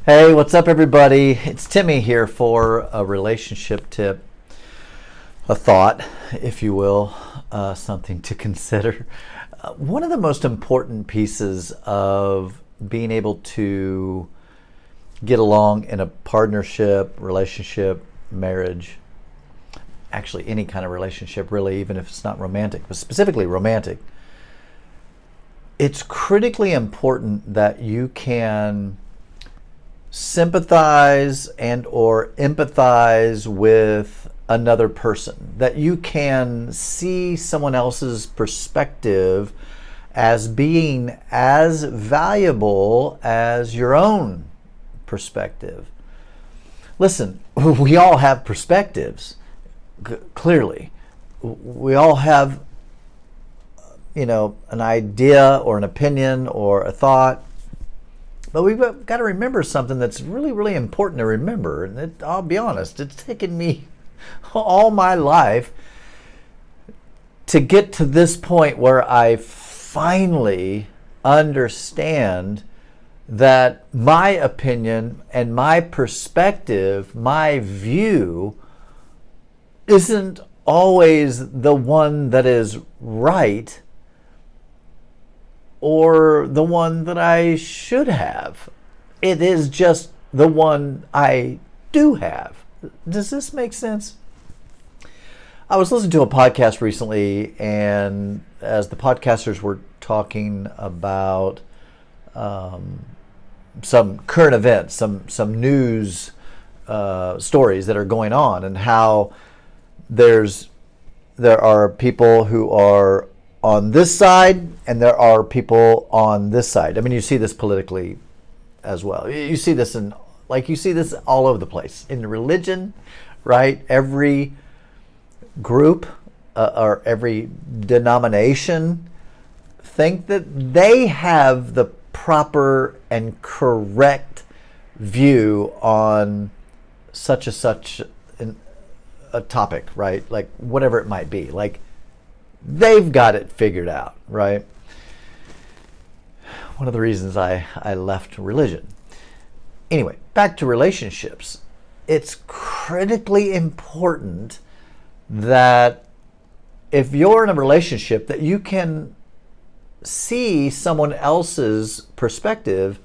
Hey, what's up, everybody? It's Timmy here for a relationship tip, a thought, if you will, something to consider. One of the most important pieces of being able to get along in a partnership, relationship, marriage, actually any kind of relationship, really, even if it's not romantic, but specifically romantic, it's critically important that you can sympathize and or empathize with another person, that you can see someone else's perspective as being as valuable as your own perspective. Listen, we all have perspectives, clearly. We all have, an idea or an opinion or a thought. But we've got to remember something that's really, really important to remember. And I'll be honest, it's taken me all my life to get to this point where I finally understand that my opinion and my perspective, my view, isn't always the one that is right or the one that I should have. It is just the one I do have. Does this make sense? I was listening to a podcast recently, and as the podcasters were talking about some current events, some news stories that are going on, and how there are people who are on this side and there are people on this side. I mean, you see this politically as well. You see this all over the place. In religion, right? Every group or every denomination think that they have the proper and correct view on such a topic, right? Like whatever it might be. Like they've got it figured out, right? One of the reasons I left religion. Anyway, back to relationships. It's critically important that if you're in a relationship that you can see someone else's perspective.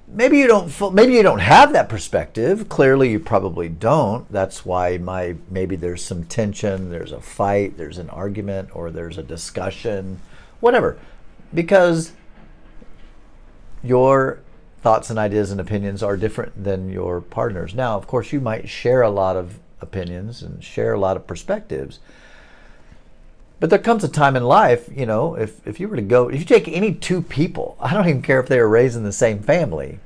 Maybe you don't have that perspective. Clearly you probably don't. That's why maybe there's some tension, there's a fight, there's an argument, or there's a discussion, whatever. Because your thoughts and ideas and opinions are different than your partner's. Now, of course, you might share a lot of opinions and share a lot of perspectives. But there comes a time in life, if you take any two people, I don't even care if they were raised in the same family,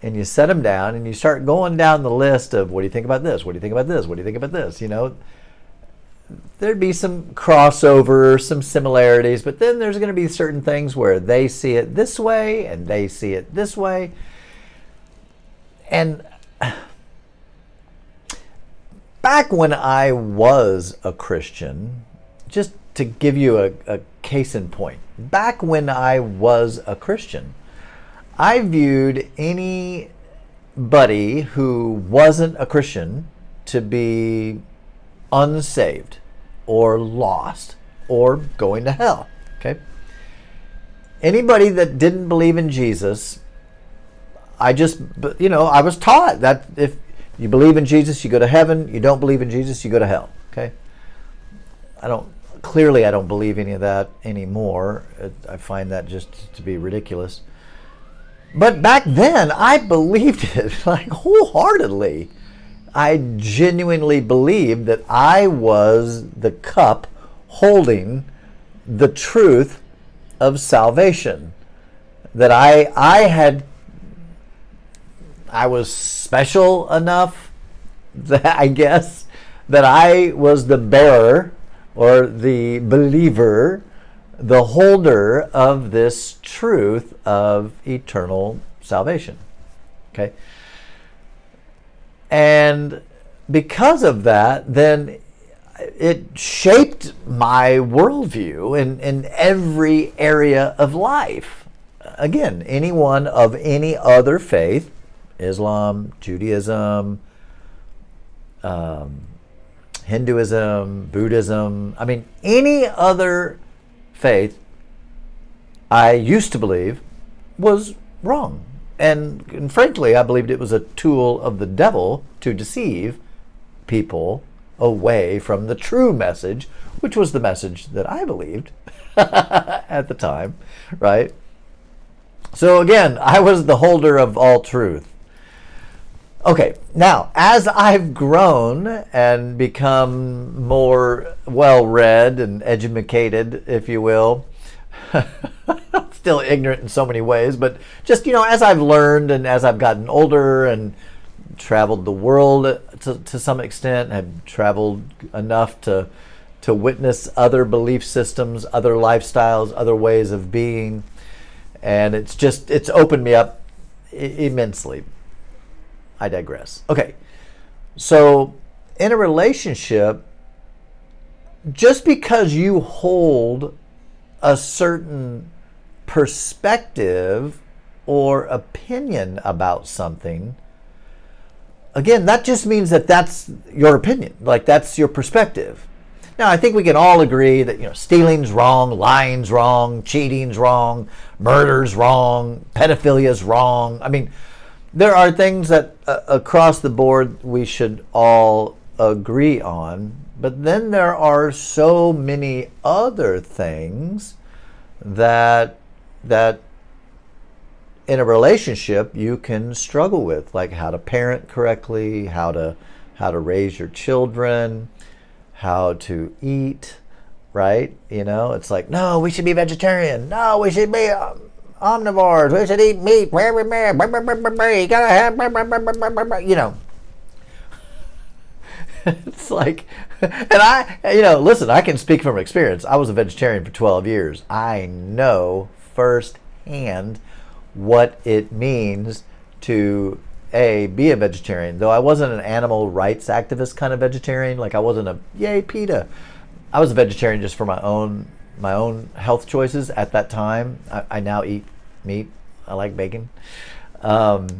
and you set them down and you start going down the list of, what do you think about this? What do you think about this? What do you think about this? There'd be some crossover, some similarities, but then there's going to be certain things where they see it this way and they see it this way. And back when I was a Christian, just to give you a case in point, back when I was a Christian, I viewed anybody who wasn't a Christian to be unsaved or lost or going to hell. Okay? Anybody that didn't believe in Jesus, I was taught that if you believe in Jesus, you go to heaven. You don't believe in Jesus, you go to hell. Okay? I don't believe any of that anymore. I find that just to be ridiculous. But back then, I believed it like wholeheartedly. I genuinely believed that I was the cup holding the truth of salvation. That I was special enough that I guess that I was the bearer or the believer, the holder of this truth of eternal salvation. Okay? And because of that, then it shaped my worldview in every area of life. Again, anyone of any other faith Islam, Judaism, Hinduism, Buddhism. I mean, any other faith I used to believe was wrong. And frankly, I believed it was a tool of the devil to deceive people away from the true message, which was the message that I believed at the time, right? So again, I was the holder of all truth. Okay, now, as I've grown and become more well-read and educated, if you will, still ignorant in so many ways, but just, as I've learned and as I've gotten older and traveled the world to some extent, have traveled enough to witness other belief systems, other lifestyles, other ways of being, and it's opened me up immensely. I digress. Okay, so in a relationship, just because you hold a certain perspective or opinion about something, again, that just means that that's your opinion, like that's your perspective. Now, I think we can all agree that stealing's wrong, lying's wrong, cheating's wrong, murder's wrong, pedophilia's wrong. I mean, there are things that across the board we should all agree on, but then there are so many other things that in a relationship you can struggle with, like how to parent correctly, how to raise your children, how to eat, right? It's like, no, we should be vegetarian. No, we should be omnivores. We should eat meat. You gotta have, It's like, and listen, I can speak from experience. I was a vegetarian for 12 years. I know firsthand what it means to be a vegetarian. Though I wasn't an animal rights activist kind of vegetarian. Like I wasn't a yay PETA. I was a vegetarian just for my own health choices at that time. I now eat meat. I like bacon, but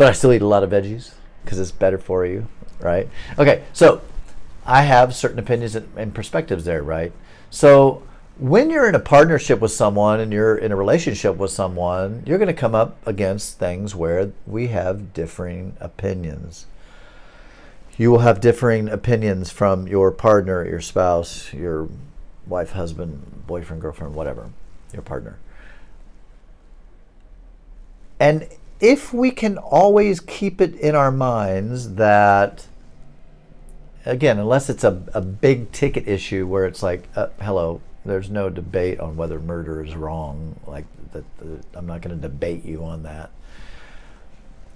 I still eat a lot of veggies because it's better for you, right? Okay, so I have certain opinions and perspectives there, right? So when you're in a partnership with someone and you're in a relationship with someone, you're going to come up against things where we have differing opinions. You will have differing opinions from your partner, your spouse, your wife, husband, boyfriend, girlfriend, whatever, your partner. And if we can always keep it in our minds that, again, unless it's a big ticket issue where it's like, hello, there's no debate on whether murder is wrong. Like, I'm not going to debate you on that.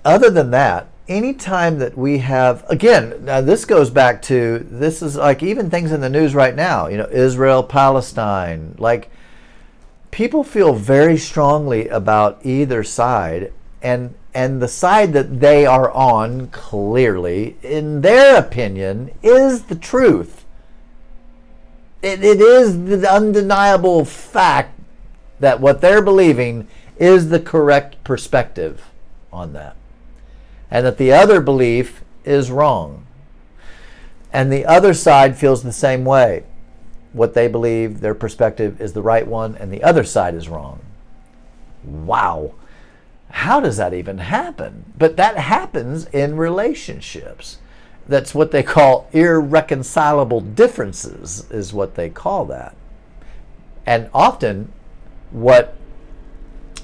Other than that, anytime that we have, again, now this goes back to, this is like even things in the news right now, Israel, Palestine, like people feel very strongly about either side, and the side that they are on clearly, in their opinion, is the truth. It is the undeniable fact that what they're believing is the correct perspective on that. And that the other belief is wrong. And the other side feels the same way. What they believe, their perspective, is the right one, and the other side is wrong. Wow. How does that even happen? But that happens in relationships. That's what they call irreconcilable differences, is what they call that. And often what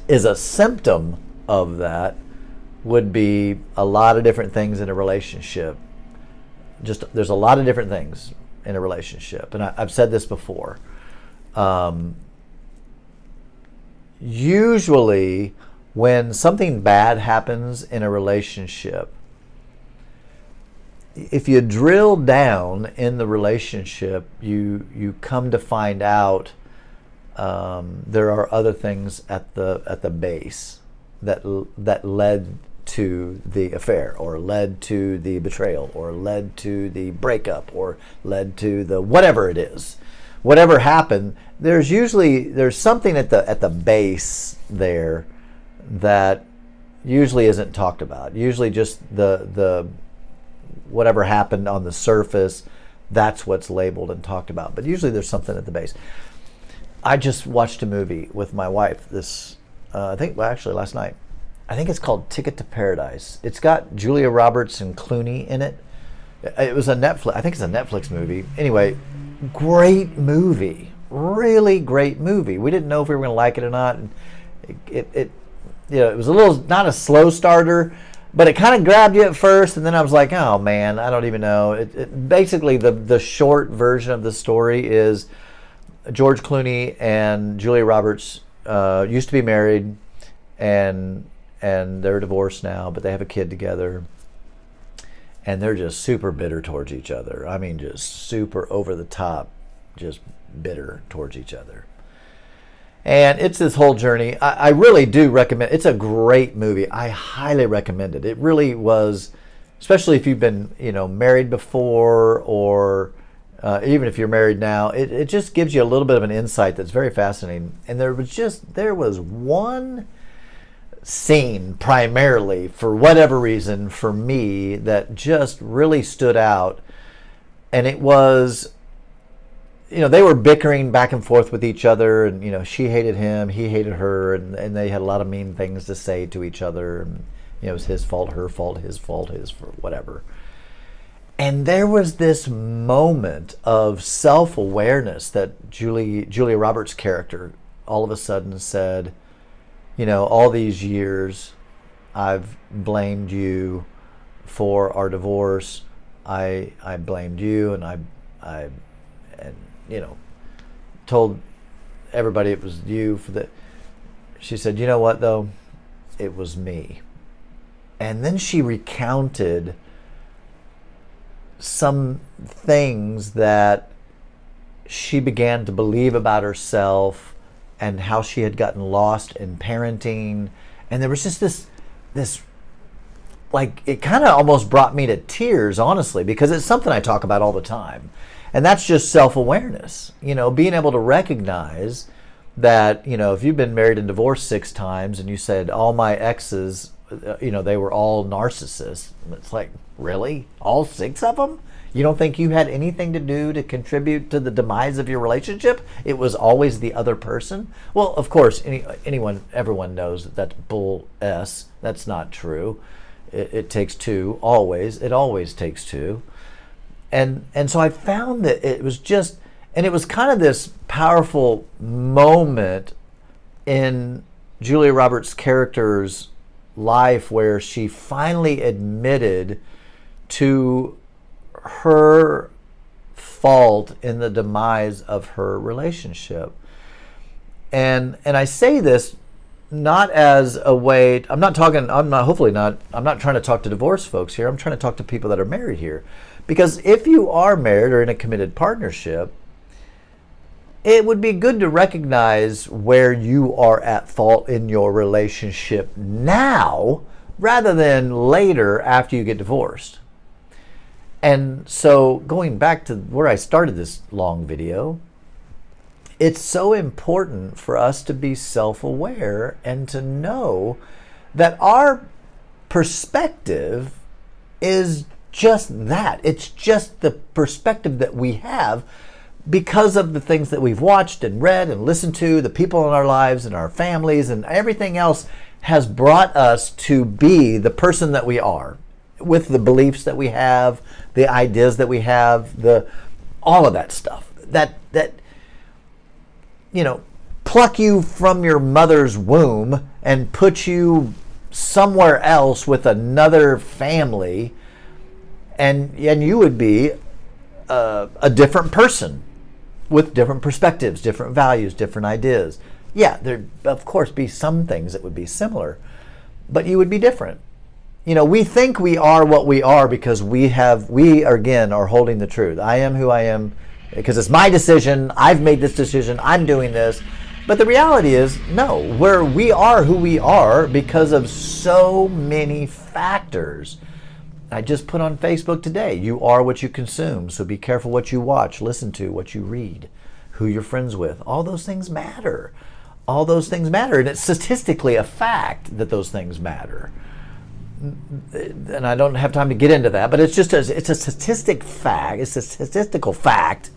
is a symptom of that would be a lot of different things in a relationship. There's a lot of different things in a relationship. And I've said this before. Usually when something bad happens in a relationship, if you drill down in the relationship, you come to find out there are other things at the base that led to the affair, or led to the betrayal, or led to the breakup, or led to the whatever it is. Whatever happened, there's something at the base there that usually isn't talked about. Usually just the whatever happened on the surface, that's what's labeled and talked about. But usually there's something at the base. I just watched a movie with my wife actually last night. I think it's called Ticket to Paradise. It's got Julia Roberts and Clooney in it. It was a Netflix, I think it's a Netflix movie. Anyway, great movie. Really great movie. We didn't know if we were going to like it or not. It was a little, not a slow starter, but it kind of grabbed you at first, and then I was like, oh man, I don't even know. Basically, the short version of the story is George Clooney and Julia Roberts used to be married, and they're divorced now, but they have a kid together, and they're just super bitter towards each other. I mean, just super over the top, just bitter towards each other. And it's this whole journey. I really do recommend. It's a great movie. I highly recommend it. It really was, especially if you've been, married before, or even if you're married now. It just gives you a little bit of an insight that's very fascinating. And there was one scene primarily, for whatever reason, for me, that just really stood out. And it was, they were bickering back and forth with each other, and she hated him, he hated her, and they had a lot of mean things to say to each other, and it was his fault, her fault, his fault, his for whatever. And there was this moment of self-awareness that Julia Roberts' character all of a sudden said, all these years I've blamed you for our divorce. I blamed you, and I told everybody it was you for the. She said, you know what though? It was me. And then she recounted some things that she began to believe about herself, and how she had gotten lost in parenting. And there was just this like, it kind of almost brought me to tears, honestly, because it's something I talk about all the time. And that's just self-awareness, being able to recognize that, if you've been married and divorced 6 times and you said all my exes, they were all narcissists. It's like, really? All 6 of them? You don't think you had anything to do to contribute to the demise of your relationship? It was always the other person? Well, of course, everyone knows that's bull S. That's not true. It takes 2, always. It always takes 2. And so I found that it was just, and it was kind of this powerful moment in Julia Roberts' character's life where she finally admitted to her fault in the demise of her relationship. And I say this not as a way, I'm not trying to talk to divorced folks here. I'm trying to talk to people that are married here. Because if you are married or in a committed partnership, it would be good to recognize where you are at fault in your relationship now, rather than later after you get divorced. And so going back to where I started this long video, it's so important for us to be self-aware and to know that our perspective is just that. It's just the perspective that we have because of the things that we've watched and read and listened to, the people in our lives and our families and everything else has brought us to be the person that we are, with the beliefs that we have, the ideas that we have, all of that stuff that pluck you from your mother's womb and put you somewhere else with another family, and you would be a different person with different perspectives, different values, different ideas. Yeah, there'd of course be some things that would be similar, but you would be different. We think we are what we are because we again are holding the truth. I am who I am because it's my decision. I've made this decision. I'm doing this. But the reality is, no, we are who we are because of so many factors. I just put on Facebook today, you are what you consume. So be careful what you watch, listen to, what you read, who you're friends with. All those things matter. all those things matter. And it's statistically a fact that those things matter. And I don't have time to get into that, but it's a statistical fact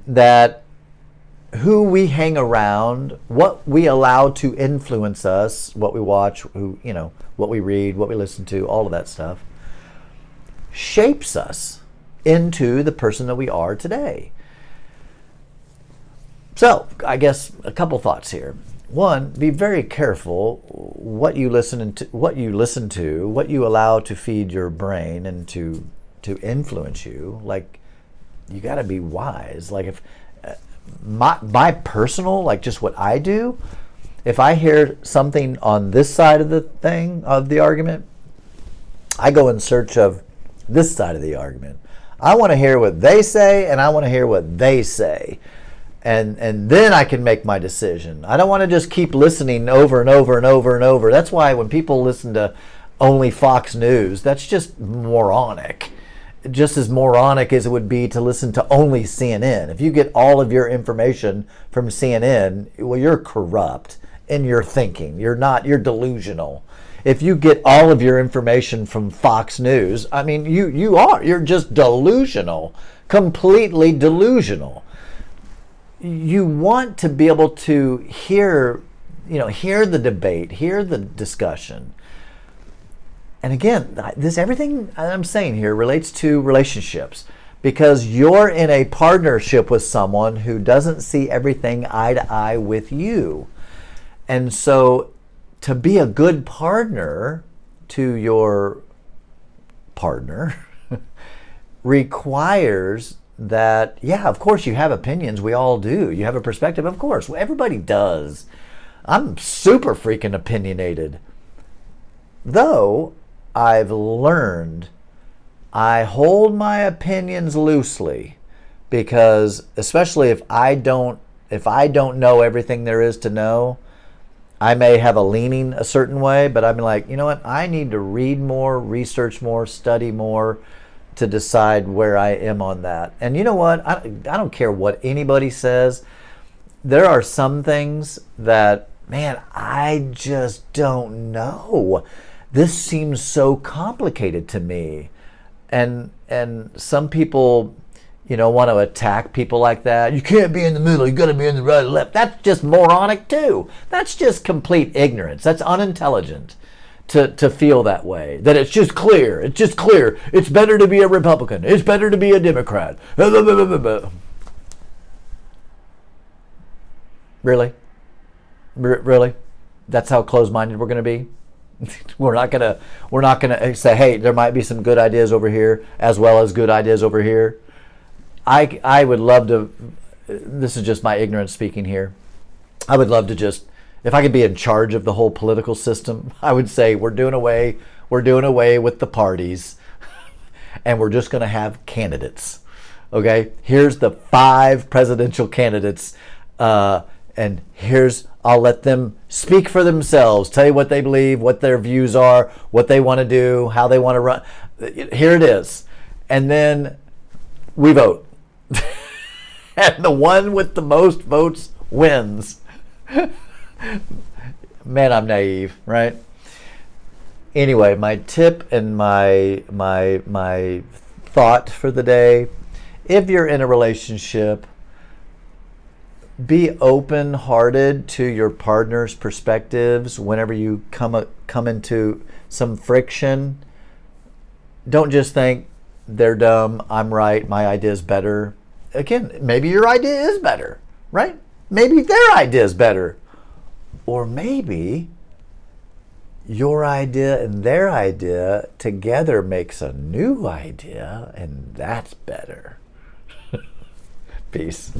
that who we hang around, what we allow to influence us, what we watch, what we read, what we listen to, all of that stuff, shapes us into the person that we are today. So, I guess a couple thoughts here. One, be very careful what you listen to, what you allow to feed your brain and to influence you. Like, you got to be wise. Like, if my personal, like just what I do, if I hear something on this side of the argument, I go in search of this side of the argument. I want to hear what they say, and I want to hear what they say. And then I can make my decision. I don't want to just keep listening over and over and over and over. That's why when people listen to only Fox News, that's just moronic. Just as moronic as it would be to listen to only CNN. If you get all of your information from CNN, well, you're corrupt in your thinking. You're delusional. If you get all of your information from Fox News, I mean, you're just delusional, completely delusional. You want to be able to hear the debate, hear the discussion. And again, everything I'm saying here relates to relationships, because you're in a partnership with someone who doesn't see everything eye to eye with you. And so to be a good partner to your partner requires that, yeah, of course you have opinions. We all do. You have a perspective. Of course. Everybody does. I'm super freaking opinionated. Though I've learned I hold my opinions loosely, because especially if I don't know everything there is to know, I may have a leaning a certain way, but I'm like, you know what? I need to read more, research more, study more, to decide where I am on that. And you know what? I don't care what anybody says. There are some things that, man, I just don't know. This seems so complicated to me. And some people, want to attack people like that. You can't be in the middle. You got to be in the right or left. That's just moronic too. That's just complete ignorance. That's unintelligent. To feel that way, that it's just clear. It's better to be a Republican. It's better to be a Democrat. Really? Really? That's how closed-minded we're going to be? We're not going to say, hey, there might be some good ideas over here as well as good ideas over here. I would love to, this is just my ignorance speaking here. I would love to just, if I could be in charge of the whole political system, I would say we're doing away with the parties, and we're just going to have candidates. Okay, here's the 5 presidential candidates, and I'll let them speak for themselves, tell you what they believe, what their views are, what they want to do, how they want to run. Here it is, and then we vote, and the one with the most votes wins. Man, I'm naive, right? Anyway, my tip and my thought for the day: if you're in a relationship, be open-hearted to your partner's perspectives. Whenever you come into some friction, don't just think they're dumb, I'm right, my idea is better. Again, maybe your idea is better, right? Maybe their idea is better. Or maybe your idea and their idea together makes a new idea, and that's better. Peace.